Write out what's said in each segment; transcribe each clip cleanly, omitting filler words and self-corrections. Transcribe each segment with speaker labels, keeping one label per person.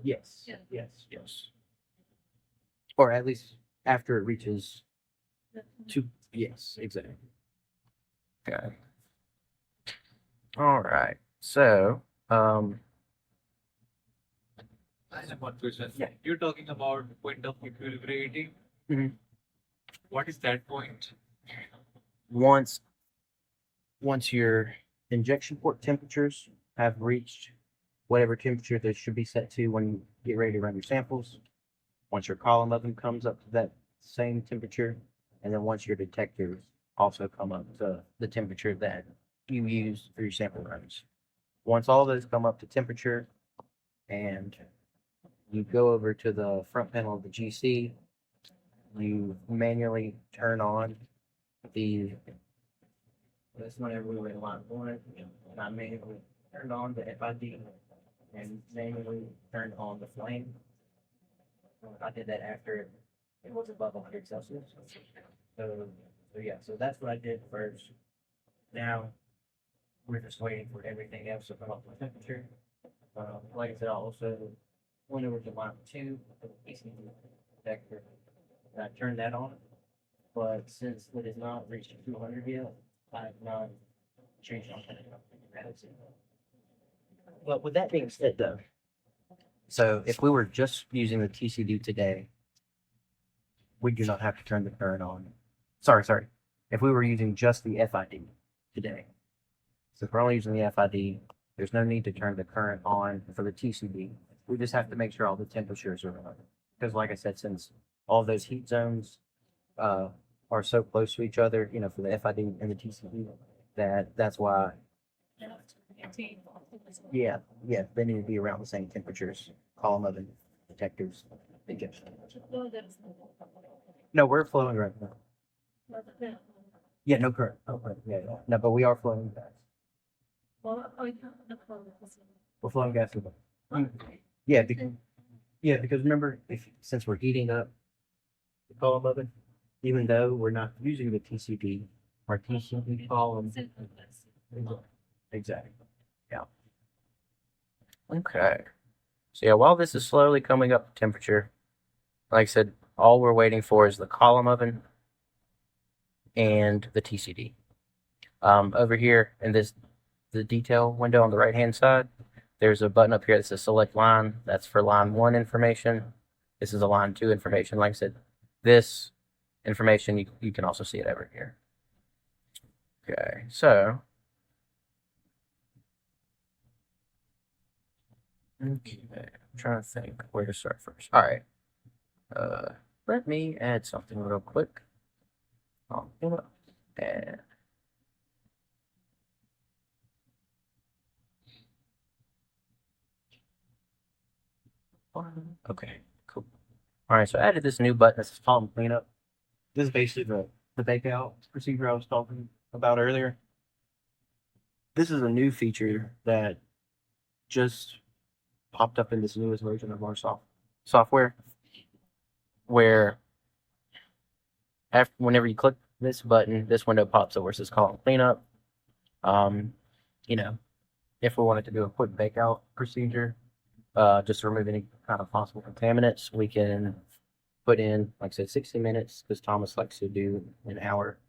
Speaker 1: Yes.
Speaker 2: Yeah.
Speaker 1: Yes. Or at least after it reaches two. Yes, exactly.
Speaker 3: Okay. All right. So, um,
Speaker 2: I have one question.
Speaker 1: Yeah.
Speaker 2: You're talking about point of equilibrium.
Speaker 1: Mhm.
Speaker 2: What is that point?
Speaker 1: once once your injection port temperatures have reached whatever temperature they should be set to when you get ready to run your samples, once your column oven comes up to that same temperature, and then once your detectors also come up to the temperature that you use for your sample runs. Once all those come up to temperature and you go over to the front panel of the GC, you manually turn on the that's whenever we were in line one, and I manually turned on the FID and manually turned on the flame. I did that after it was above 100 Celsius. So yeah, so that's what I did first. Now we're just waiting for everything else to come up to temperature. Like I said, I also went over to line two, the PCB detector, and I turned that on. But since it has not reached 200 yet, I have not changed on that. But with that being said, though, so if we were just using the TCD today, we do not have to turn the current on. Sorry. If we were using just the FID today, so if we're only using the FID, there's no need to turn the current on for the TCD. We just have to make sure all the temperatures are on. Because, like I said, since all those heat zones are so close to each other, for the FID and the TCD, that's why. Yeah, they need to be around the same temperatures. Column oven detectors. Injection. No, we're flowing right now. Yeah, no current. Yeah. No, but we are flowing gas. We're flowing gas. Yeah, because remember, since we're heating up the column oven, even though we're not using the TCD, our TCD column. Exactly. Yeah.
Speaker 3: okay. So yeah, while this is slowly coming up to temperature, like I said, all we're waiting for is the column oven and the TCD. Over here in the detail window on the right hand side, there's a button up here that says select line. That's for line 1 information. This is a line 2 information. Like I said, this information, you can also see it over here. Okay, so. Okay, I'm trying to think where to start first. All right. Let me add something real quick. Add. Okay, cool. All right, so I added this new button that says column cleanup.
Speaker 1: This is basically the bake out procedure I was talking about earlier. This is a new feature that just popped up in this newest version of our software, where whenever you click this button, this window pops up where it says column cleanup. Um, you know, if we wanted to do a quick bake out procedure, just to remove any kind of possible contaminants, we can put in, like I said, 60 minutes, because Thomas likes to do an hour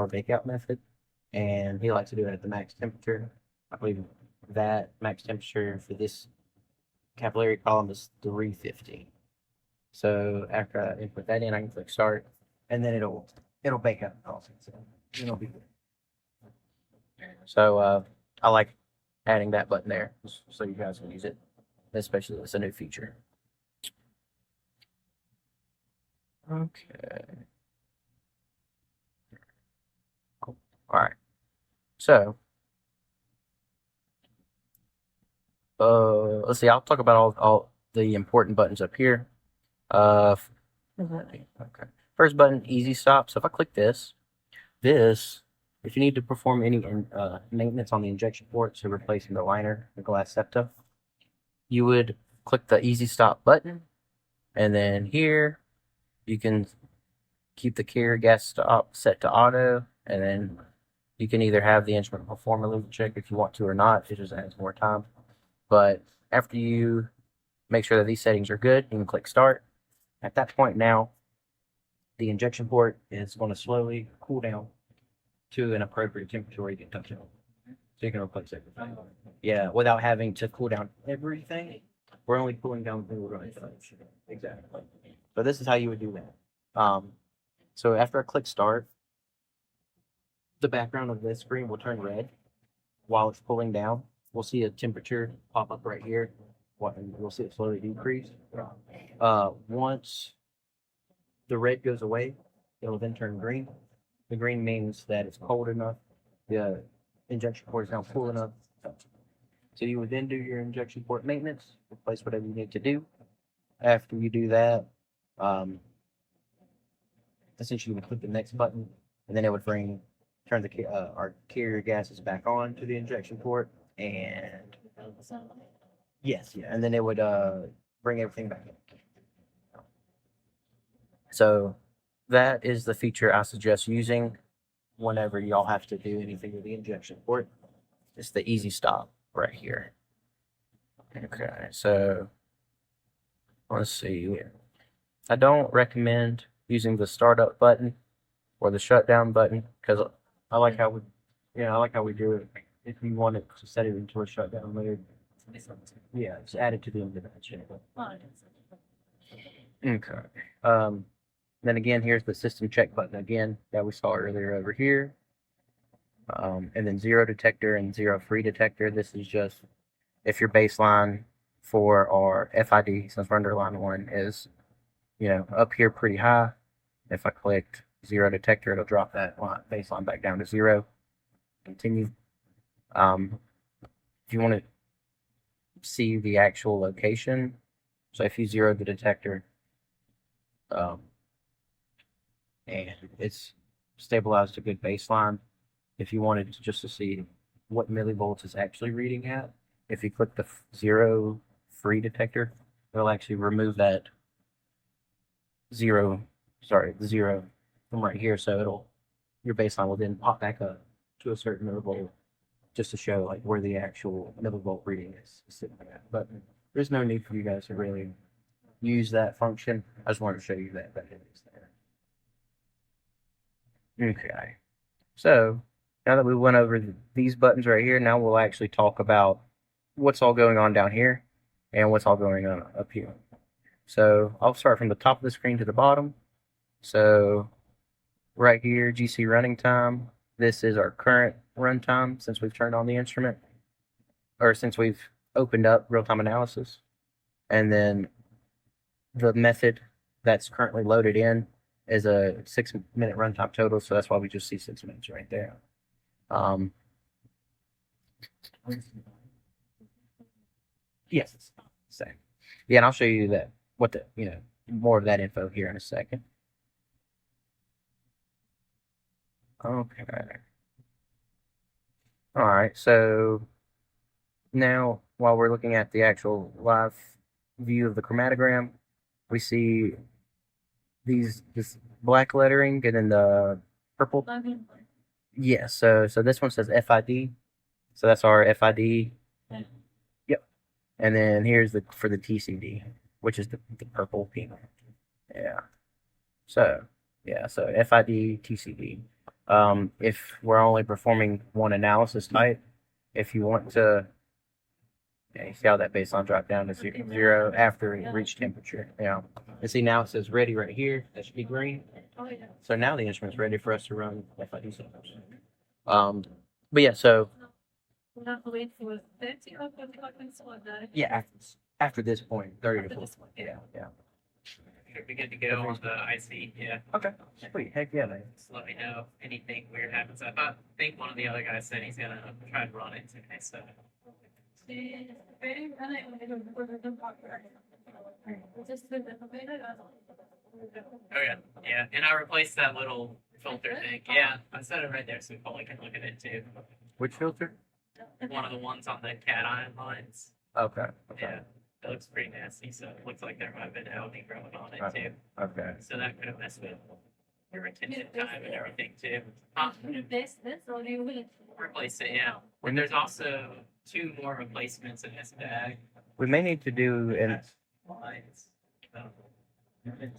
Speaker 1: bake out method, and he likes to do it at the max temperature. I believe that max temperature for this capillary column is 350. So after I input that in, I can click start, and then it'll bake out the column. So it'll be good.
Speaker 3: So I like adding that button there so you guys can use it, especially it's a new feature. Okay. Cool. All right. So, let's see. I'll talk about all the important buttons up here. Okay. First button, easy stop. So if I click this, if you need to perform any maintenance on the injection port, so replacing the liner, the glass septa, you would click the easy stop button, and then here you can keep the carrier gas stop set to auto, and then you can either have the instrument perform a loop check if you want to or not. It just adds more time. But after you make sure that these settings are good, you can click start. At that point now, the injection port is going to slowly cool down to an appropriate temperature where you can touch it. So you can replace everything. Yeah, without having to cool down everything. We're only cooling down the thing we're going to touch. Exactly. So this is how you would do that. So after I click start, the background of this screen will turn red while it's pulling down. We'll see a temperature pop up right here. And we'll see it slowly decrease. Once the red goes away, it'll then turn green. The green means that it's cold enough. The injection port is now cool enough. So you would then do your injection port maintenance, replace whatever you need to do. After you do that, essentially you would click the next button, and then it would turn our carrier gases back on to the injection port, and yes, yeah, and then it would bring everything back in. So that is the feature I suggest using whenever y'all have to do anything with the injection port. It's the easy stop right here. Okay, so let's see. I don't recommend using the startup button or the shutdown button because I like how we do it. If you want it to set it into a shutdown mode, yeah, it's added to the end of that channel. Okay. Then again, here's the system check button again that we saw earlier over here. And then zero detector and zero free detector. This is just if your baseline for our FID, since we're under line 1, is, up here pretty high. If I clicked zero detector, it'll drop that baseline back down to 0. Continue. If you want to see the actual location, so if you zero the detector, and it's stabilized a good baseline. If you wanted just to see what millivolts is actually reading at, if you click the zero free detector, it'll actually remove that the zero from right here. So your baseline will then pop back up to a certain millivolt just to show like where the actual millivolt reading is sitting at. But there's no need for you guys to really use that function. I just wanted to show you that it is there. Okay. So now that we went over these buttons right here, now we'll actually talk about what's all going on down here and what's all going on up here. So I'll start from the top of the screen to the bottom. So right here, GC running time. This is our current runtime since we've turned on the instrument, or since we've opened up real-time analysis. And then the method that's currently loaded in is a 6-minute runtime total, so that's why we just see 6 minutes right there. Yes, it's the same. Yeah, and I'll show you more of that info here in a second. Okay. All right, so now while we're looking at the actual live view of the chromatogram, we see this black lettering and then the purple. Yeah, so this one says FID. So that's our FID. Yep. And then here's for the TCD, which is the purple pink. Yeah. So FID, TCD. If we're only performing one analysis type, if you want to, you see how that baseline dropped down to 0 after it reached temperature. Yeah. And see now it says ready right here. That should be green. So now the instrument's ready for us to run FID samples. But yeah, so yeah, after this point, 30 to 40. Yeah.
Speaker 2: Should be good to go on the IC. Yeah.
Speaker 3: Okay. Sweet. Heck yeah, man.
Speaker 2: Just let me know if anything weird happens. I think one of the other guys said he's gonna try to run it today. So. Oh yeah. And I replaced that little filter thing. Yeah, I set it right there so Polly can look at it too.
Speaker 3: Which filter?
Speaker 2: One of the ones on the cation lines.
Speaker 3: Okay.
Speaker 2: Yeah, that looks pretty nasty. So it looks like there might have been algae growing on it too.
Speaker 3: Okay.
Speaker 2: So that could have messed with your retention time and everything too. Replace it, yeah. And there's also 2 more replacements in this bag.
Speaker 3: We may need to do an
Speaker 2: Lines.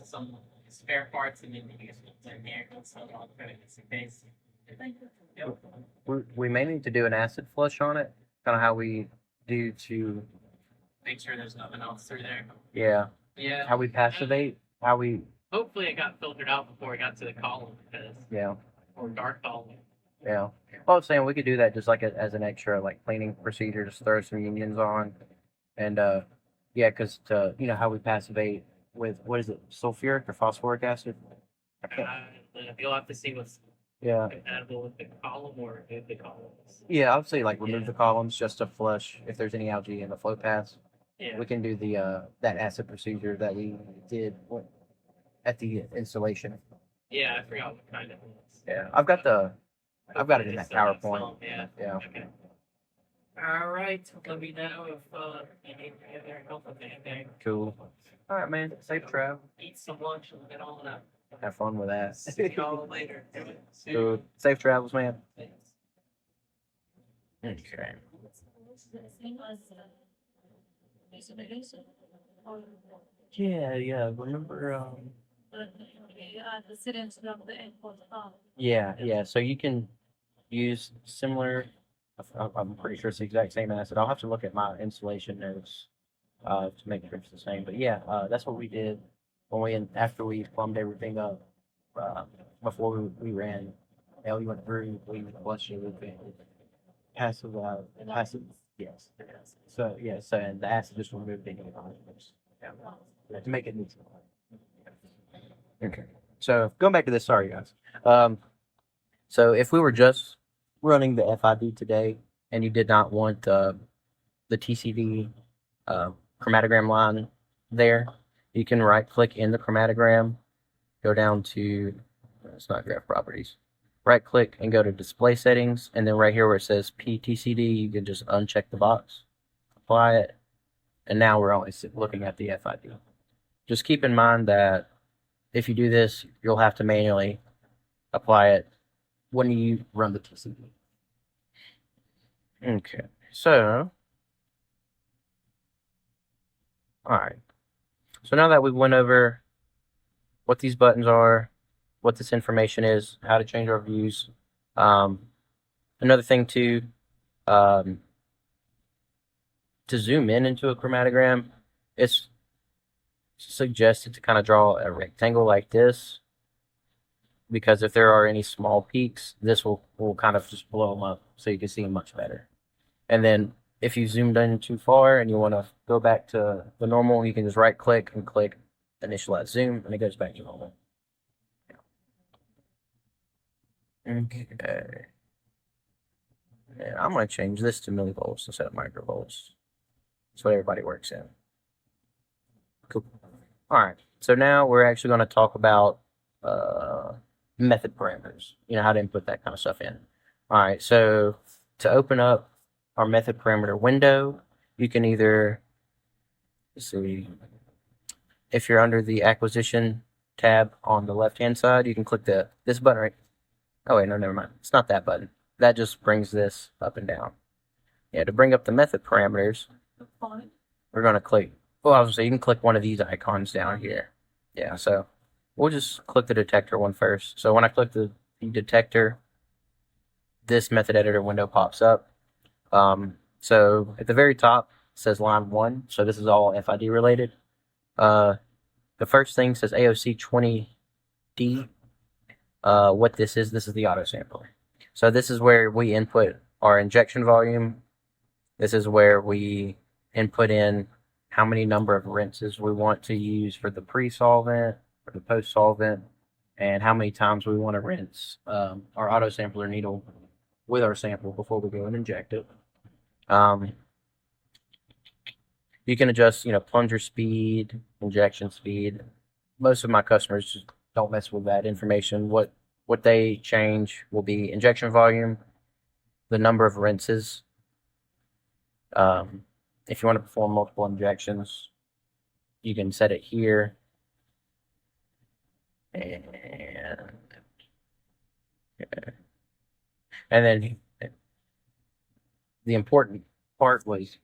Speaker 2: Some spare parts and then use what's in here. So I'll put it just in case. Yep.
Speaker 3: we may need to do an acid flush on it, kind of how we do to
Speaker 2: Make sure there's nothing else through there.
Speaker 3: yeah
Speaker 2: Yeah.
Speaker 3: how we passivate, how we
Speaker 2: Hopefully it got filtered out before it got to the column because
Speaker 3: yeah
Speaker 2: or dark column.
Speaker 3: yeah. Well, I was saying we could do that just like as an extra like cleaning procedure, just throw some unions on, and yeah, because to how we passivate with what is it, sulfuric or phosphoric acid? I can't-
Speaker 2: You'll have to see what's
Speaker 3: Yeah.
Speaker 2: compatible with the column or with the columns.
Speaker 3: Yeah, I'd say like remove
Speaker 2: Yeah.
Speaker 3: the columns just to flush if there's any algae in the flow paths.
Speaker 2: Yeah.
Speaker 3: We can do the that acid procedure that we did at the installation.
Speaker 2: Yeah, I forgot what kind it was.
Speaker 3: Yeah, I've got it in that PowerPoint.
Speaker 2: Yeah.
Speaker 3: Yeah.
Speaker 2: Okay. All right. Let me know if you need any other help with anything.
Speaker 3: Cool. All right, man. Safe travel.
Speaker 2: Eat some lunch and get on that.
Speaker 3: Have fun with that.
Speaker 2: See y'all later. See you.
Speaker 3: Cool. Safe travels, man.
Speaker 2: Thanks.
Speaker 3: Okay. Yeah. Remember,
Speaker 4: the settings of the import file.
Speaker 3: yeah. So you can use similar. I'm pretty sure it's the exact same acid. I'll have to look at my installation notes to make sure it's the same. But yeah, that's what we did when after we plumbed everything up before we ran. We went through, we flushed everything. Passive, yes. So and the acid just removed any particles. Yeah, to make it neutral. Okay. So going back to this, sorry guys. So if we were just running the FID today and you did not want the TCD chromatogram line there, you can right click in the chromatogram, go down to it's not graph properties. Right click and go to display settings, and then right here where it says PTCD, you can just uncheck the box, apply it, and now we're only looking at the FID. Just keep in mind that if you do this, you'll have to manually apply it when you run the TCD. Okay, so all right. So now that we went over what these buttons are, what this information is, how to change our views. Another thing too, to zoom in into a chromatogram, it's suggested to kind of draw a rectangle like this, because if there are any small peaks, this will kind of just blow them up so you can see them much better. And then if you zoomed in too far and you want to go back to the normal, you can just right click and click initialize zoom, and it goes back to normal. Okay. Yeah, I'm going to change this to millivolts instead of microvolts. That's what everybody works in. Cool. All right. So now we're actually going to talk about method parameters. How to input that kind of stuff in. All right. So to open up our method parameter window, you can either, let's see, if you're under the acquisition tab on the left-hand side, you can click this button right. Oh wait, no, never mind. It's not that button. That just brings this up and down. Yeah, to bring up the method parameters, we're going to click. Well, I was going to say you can click one of these icons down here. Yeah, so we'll just click the detector one first. So when I click the detector, this method editor window pops up. So at the very top it says line 1. So this is all FID related. The first thing says AOC 20D. What this is the auto sampler. So this is where we input our injection volume. This is where we input in how many number of rinses we want to use for the pre-solvent, for the post-solvent, and how many times we want to rinse our auto sampler needle with our sample before we go and inject it. You can adjust, plunger speed, injection speed. Most of my customers just don't mess with that information. What they change will be injection volume, the number of rinses. If you want to perform multiple injections, you can set it here. And then the important part was